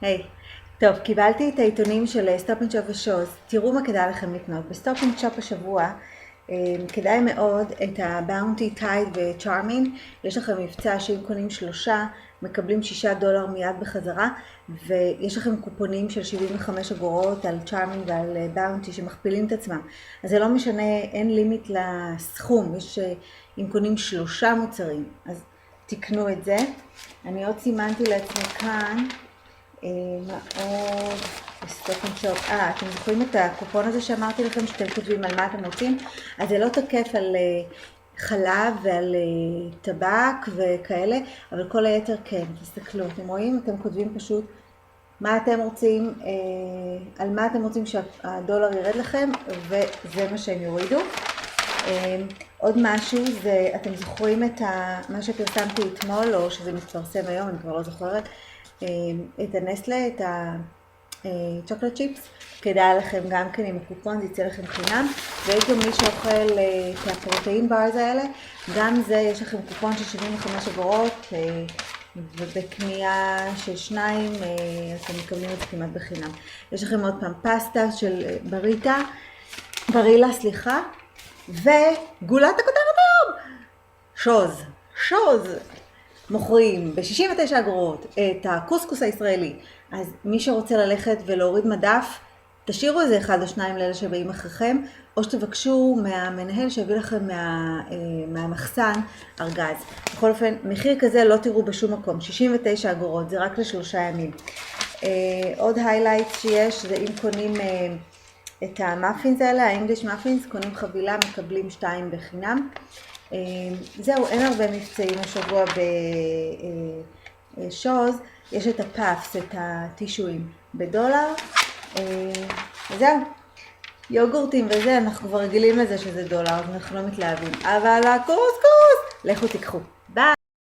היי, טוב, קיבלתי את העיתונים של סטופ אנד שופ ושוז. תראו מה כדאי לכם לקנות. בסטופ אנד שופ השבוע כדאי מאוד את הבאונטי טייד וצ'ארמין. יש לכם מבצע שאם קונים 3 מקבלים $6 מיד בחזרה, ויש לכם קופונים של 75 אגורות על צ'ארמין ועל באונטי שמכפילים את עצמם. אז זה לא משנה, אין לימיט לסכום. יש אם קונים 3 מוצרים, אז תקנו את זה. אני עוד סימנתי לעצמי כאן מה עוד? בסטופ אנד שופ. אתם זוכרים את הקופון הזה שאמרתי לכם שאתם כותבים על מה אתם רוצים? אז זה לא תקף על חלב ועל טבק וכאלה, אבל כל היתר כן. תסתכלו, אתם רואים? אתם כותבים פשוט מה אתם רוצים, על מה אתם רוצים שהדולר ירד לכם, וזה מה שהם יורידו. עוד משהו זה, אתם זוכרים את מה שפרסמתי אתמול, או שזה מתפרסם היום, אני כבר לא זוכרת, את הנסטלה, את הצ'וקולד צ'יפס, כדאי לכם גם כן עם הקופון, זה יצא לכם חינם. ויש גם מי שאוכל את הפרוטאין ברז האלה, גם זה יש לכם קופון של 75 אגורות, ובקנייה של 2 אתם מקבלים את זה כמעט בחינם. יש לכם עוד פעם פסטה של ברילה, סליחה, וגולת הכותרת היום, שוז. מוכרים ב-69 אגורות את הקוסקוס הישראלי. אז מי שרוצה ללכת ולהוריד מדף, תשאירו איזה 1 או 2 לאלה שבאים אחריכם, או שתבקשו מהמנהל שיביא לכם מהמחסן ארגז. בכל אופן, מחיר כזה לא תראו בשום מקום, 69 אגורות, זה רק ל3 ימים. עוד היילייט שיש, זה אם קונים את המאפינס האלה, האנגליש מאפינס, קונים חבילה, מקבלים 2 בחינם. זהו, אין הרבה מבצעים השבוע בשוז. יש את הפאפס, את הטישואים בדולר. זהו, יוגורטים וזה, אנחנו כבר רגילים לזה שזה דולר, אנחנו לא מתלהבים. אבל הקוסקוס, לכו תיקחו. ביי!